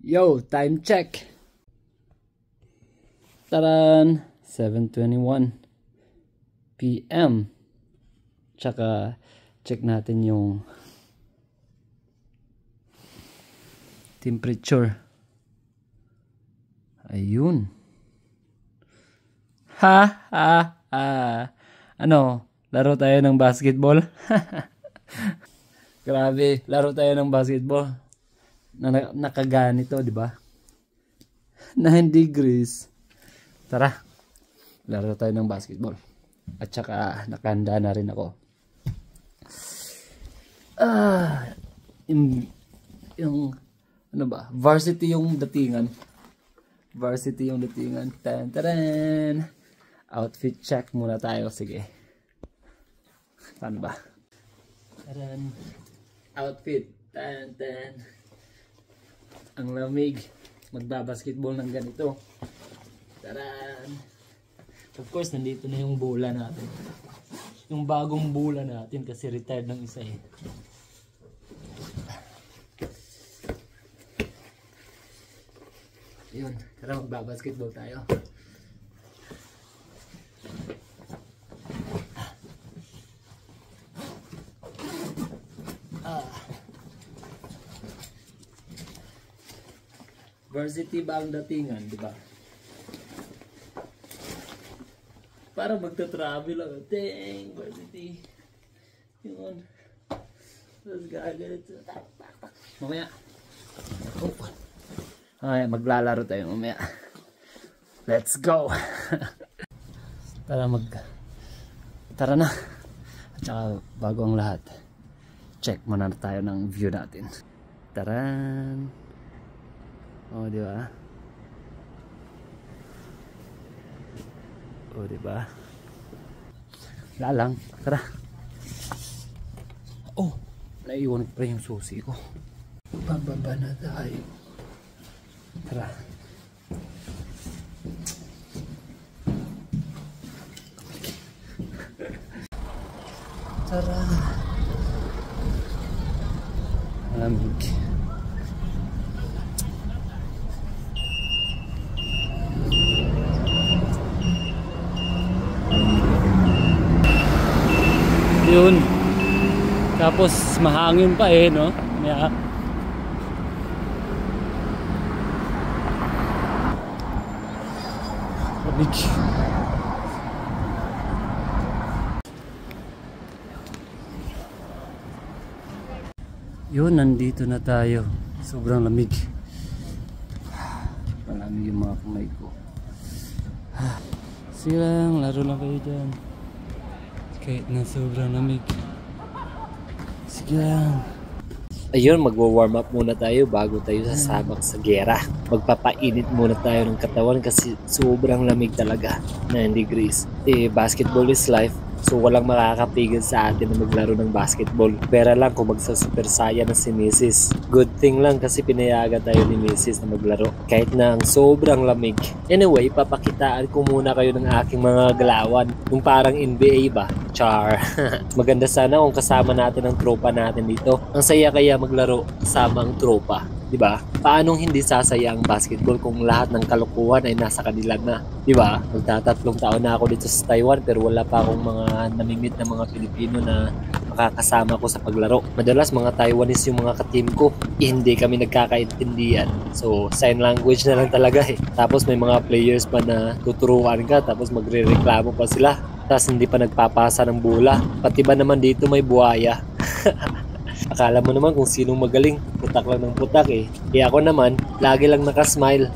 Yo, time check. Taran, 7:21 PM. Tsaka check natin yung temperature. Ayun. Ano, laro tayo ng basketball? Grabe, laro tayo ng basketball. Nakaganito, di ba? 9 degrees. Tara, laro tayo ng basketball. At saka nakahanda na rin ako. Yung ano ba? Varsity yung datingan. Varsity yung datingan. Taran. Outfit check muna tayo. Sige. Paano ba? Taran. Outfit. Tan. Ang lamig. Magbabasketball ng ganito. Taran. Of course, nandito na yung bola natin. Yung bagong bola natin kasi retired ng isa eh. Yun, tara magbabasketball tayo. Varsity ba ang datingan, di ba? Para magta-travel ako. Dang, varsity. Yun. Tapos gagalit. Mamaya. Okay, maglalaro tayo mamaya. Let's go. Tara na. At saka bago ang lahat, check muna tayo ng view natin. Taran. Oh, di ba? Oh, di ba? Lalang. Tara. Oh, naiwan pa yung susi ko. Pababa na tayo. Tara. Tara. Malamig. Yun. Tapos mahangin pa eh, no? Yeah. Lamig. Yun, nandito na tayo. Sobrang lamig. Malamig yung mga kamay ko. Silang, laro lang kayo dyan. Kahit na sobrang lamig. Sige lang. Ayun, magwa-warm up muna tayo bago tayo sasabak sa gera. Magpapainit muna tayo ng katawan kasi sobrang lamig talaga. 9 degrees. Basketball is life. So walang makakapigil sa atin na maglaro ng basketball. Pera lang kung magsa-super saya na si Mrs. Good thing lang kasi pinayagan tayo ni Mrs. na maglaro. Kahit na ang sobrang lamig. Anyway, papakitaan ko muna kayo ng aking mga galawan. Yung parang NBA ba? Char. Maganda sana kung kasama natin ang tropa natin dito. Ang saya kaya maglaro kasama ang tropa. Diba? Paanong hindi sasaya ang basketball kung lahat ng kalokohan ay nasa kanila na? Diba? Magtatatlong taon na ako dito sa Taiwan pero wala pa akong mga namimit na mga Pilipino na makakasama ko sa paglaro. Madalas mga Taiwanese yung mga ka-team ko. Hindi kami nagkakaintindihan. So, sign language na lang talaga eh. Tapos may mga players pa na tuturuan ka tapos magre-reklamo pa sila. Tapos hindi pa nagpapasa ng bola. Pati ba naman dito may buhaya? Akala mo naman kung sinong magaling, putak lang ng putak eh. Kaya ako naman, lagi lang nakasmile.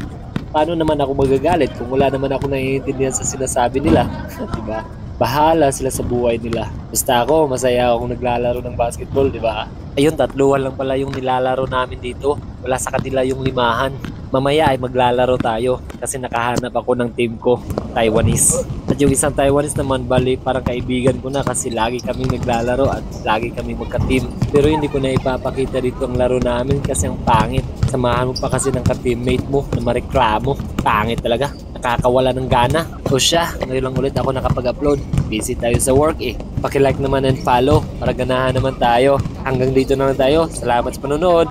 Paano naman ako magagalit kung wala naman ako naiintindihan sa sinasabi nila? Diba? Bahala sila sa buhay nila. Basta ako, masaya akong naglalaro ng basketball, diba? Ayun, 3 lang pala yung nilalaro namin dito. Wala sa kanila yung 5. Mamaya ay maglalaro tayo kasi nakahanap ako ng team ko, Taiwanese. At yung isang Taiwanese naman, bali parang kaibigan ko na kasi lagi kaming naglalaro at lagi kaming magka-team. Pero hindi ko na ipapakita dito ang laro namin kasi ang pangit. Samahan mo pa kasi ng ka-teammate mo na mareklamo. Pangit talaga. Nakakawala ng gana. O siya, ngayon lang ulit ako nakapag-upload. Busy tayo sa work eh. Paki-like naman and follow para ganahan naman tayo. Hanggang dito na lang tayo. Salamat sa panonood.